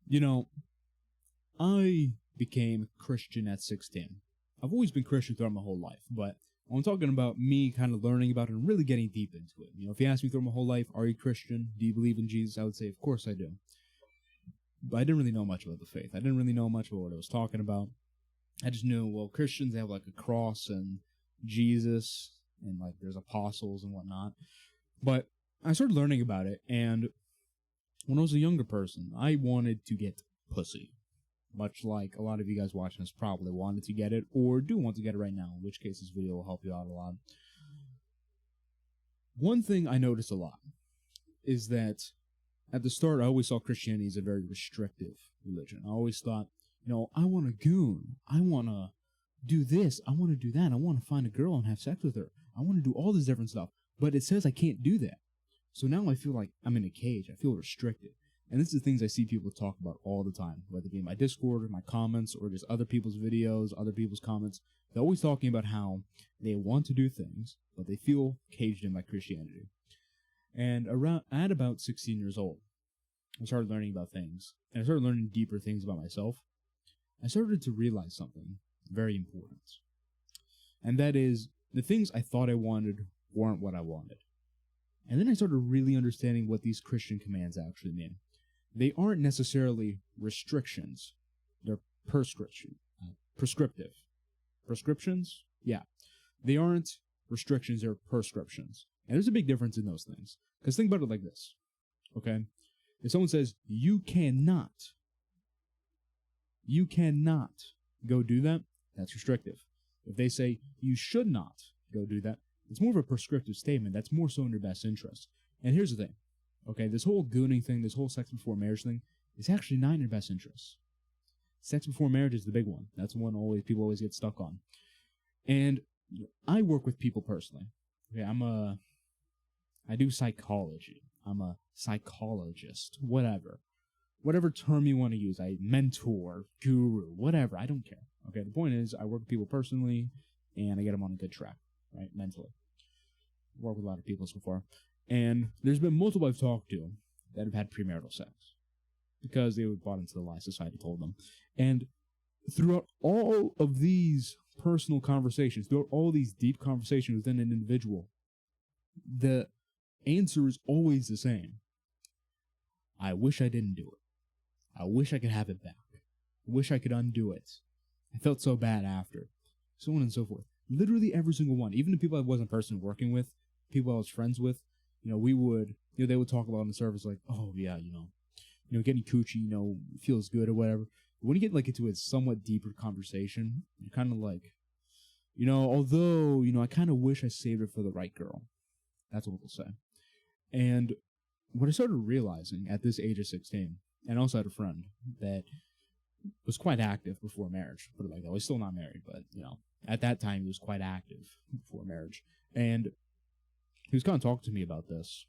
You know, I became Christian at 16. I've always been Christian throughout my whole life, but I'm talking about me kind of learning about it and really getting deep into it. If you ask me throughout my whole life, are you Christian? Do you believe in Jesus? I would say, of course I do. But I didn't really know much about the faith. I didn't really know much about what I was talking about. I just knew, well, Christians have like a cross and Jesus and like there's apostles and whatnot. But I started learning about it, and when I was a younger person, I wanted to get pussy. Much like a lot of you guys watching this probably wanted to get it, or do want to get it right now, in which case this video will help you out a lot. One thing I noticed a lot is that at the start, I always saw Christianity as a very restrictive religion. I always thought, I want a goon. I want to do this. I want to do that. I want to find a girl and have sex with her. I want to do all this different stuff. But it says I can't do that. So now I feel like I'm in a cage. I feel restricted. And this is the things I see people talk about all the time, whether it be in my Discord, or my comments, or just other people's videos, other people's comments. They're always talking about how they want to do things, but they feel caged in by Christianity. And at about 16 years old, I started learning about things, and I started learning deeper things about myself. I started to realize something very important, and that is the things I thought I wanted weren't what I wanted. And then I started really understanding what these Christian commands actually mean. They aren't necessarily restrictions. They're prescriptive. Prescriptions? Yeah. They aren't restrictions, they're prescriptions. And there's a big difference in those things. Because think about it like this, okay? If someone says, you cannot go do that, that's restrictive. If they say, you should not go do that, it's more of a prescriptive statement. That's more so in your best interest. And here's the thing, okay? This whole gooning thing, this whole sex before marriage thing, is actually not in your best interest. Sex before marriage is the big one. That's the one people always get stuck on. And I work with people personally. Okay, I do psychology. I'm a psychologist, whatever term you want to use. I mentor, guru, whatever. I don't care. Okay, the point is I work with people personally, and I get them on a good track, right, mentally. Work with a lot of people so far. And there's been multiple I've talked to that have had premarital sex because they were bought into the lie society told them. And throughout all of these personal conversations, throughout all these deep conversations within an individual, the answer is always the same. I wish I didn't do it. I wish I could have it back. I wish I could undo it. I felt so bad after. So on and so forth. Literally every single one. Even the people I wasn't personally working with, people I was friends with, we would, they would talk about on the surface like, oh yeah, getting coochie, feels good or whatever. But when you get into a somewhat deeper conversation, you're kind of like, although, I kind of wish I saved it for the right girl. That's what we'll say. And what I started realizing at this age of 16, and I also had a friend that was quite active before marriage. Put it like that. He's still not married, but, at that time he was quite active before marriage. And he was kind of talking to me about this.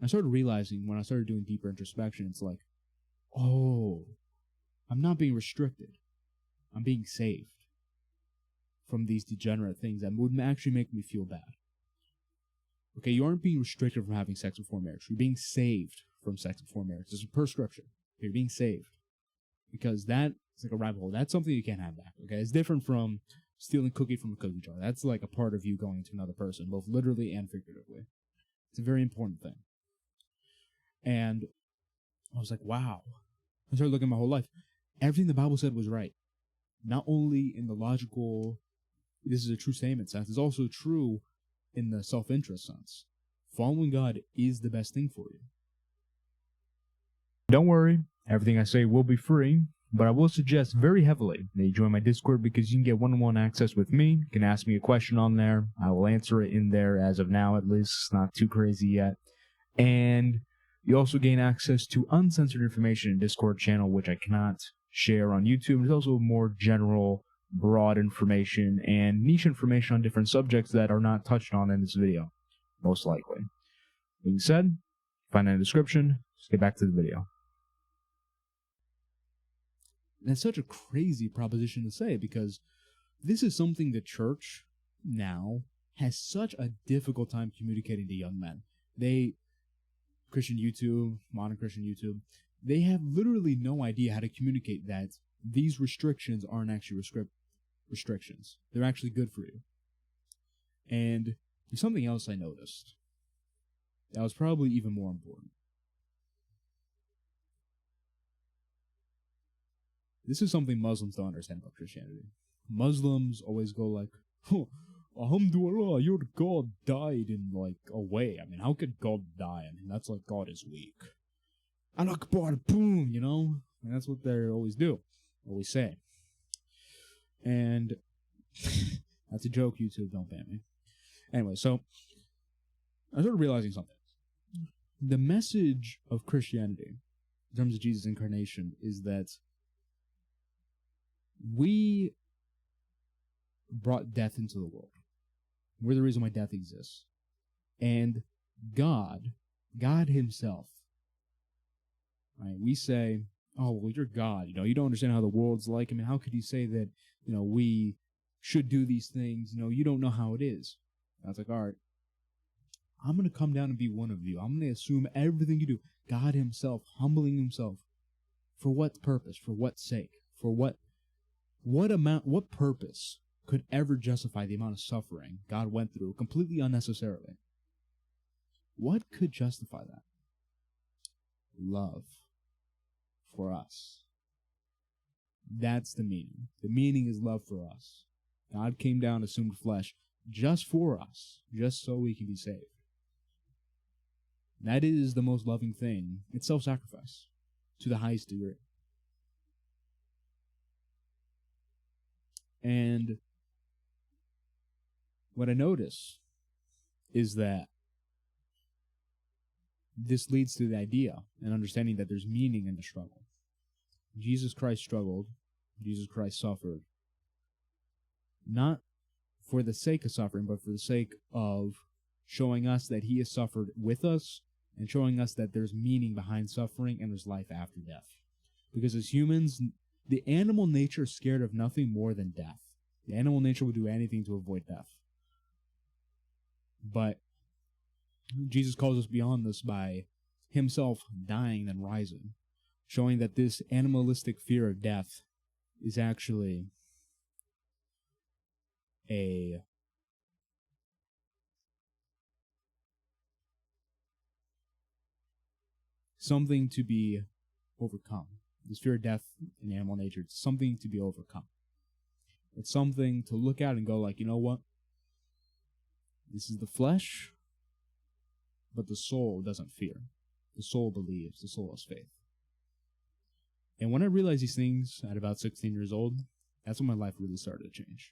I started realizing when I started doing deeper introspection, it's like, oh, I'm not being restricted. I'm being saved from these degenerate things that would actually make me feel bad. Okay, you aren't being restricted from having sex before marriage. You're being saved from sex before marriage. There's a prescription. You're being saved. Because that's like a rabbit hole. That's something you can't have back. Okay, it's different from stealing cookie from a cookie jar. That's like a part of you going to another person, both literally and figuratively. It's a very important thing. And I was like, wow. I started looking at my whole life. Everything the Bible said was right. Not only in the logical, this is a true statement sense, it's also true in the self-interest sense. Following God is the best thing for you. Don't worry, everything I say will be free, but I will suggest very heavily that you join my Discord because you can get one-on-one access with me. You can ask me a question on there. I will answer it in there as of now, at least. It's not too crazy yet. And you also gain access to uncensored information in Discord channel, which I cannot share on YouTube. There's also more general, broad information and niche information on different subjects that are not touched on in this video, most likely. Being said, find it in the description. Let's get back to the video. That's such a crazy proposition to say because this is something the church now has such a difficult time communicating to young men. Christian YouTube, modern Christian YouTube, they have literally no idea how to communicate that these restrictions aren't actually restrictions. They're actually good for you. And there's something else I noticed that was probably even more important. This is something Muslims don't understand about Christianity. Muslims always go like, oh, Alhamdulillah, your God died in like a way. I mean, how could God die? I mean, that's like God is weak. Al-Akbar, boom, you know? And that's what they always do, always say. And that's a joke, YouTube, don't ban me. Anyway, so I started realizing something. The message of Christianity, in terms of Jesus' incarnation, is that we brought death into the world. We're the reason why death exists. And God himself, right? We say, oh, well, you're God. You know, you don't understand how the world's like. I mean, how could you say that, you know, we should do these things? You know, you don't know how it is. I was like, all right, I'm going to come down and be one of you. I'm going to assume everything you do. God himself, humbling himself. For what purpose? For what sake? For what purpose could ever justify the amount of suffering God went through completely unnecessarily? What could justify that? Love for us. That's the meaning. The meaning is love for us. God came down, assumed flesh, just for us, just so we can be saved. That is the most loving thing. It's self-sacrifice to the highest degree. And what I notice is that this leads to the idea and understanding that there's meaning in the struggle. Jesus Christ struggled. Jesus Christ suffered. Not for the sake of suffering, but for the sake of showing us that he has suffered with us and showing us that there's meaning behind suffering and there's life after death. Because as humans, the animal nature is scared of nothing more than death. The animal nature would do anything to avoid death. But Jesus calls us beyond this by himself dying and rising, showing that this animalistic fear of death is actually something to be overcome. This fear of death in animal nature, it's something to be overcome. It's something to look at and go like, you know what? This is the flesh, but the soul doesn't fear. The soul believes. The soul has faith. And when I realized these things at about 16 years old, that's when my life really started to change.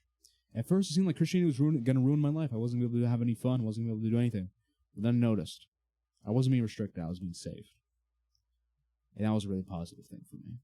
At first, it seemed like Christianity was going to ruin my life. I wasn't going to be able to have any fun. I wasn't going to be able to do anything. But then I noticed I wasn't being restricted. I was being saved. And that was a really positive thing for me.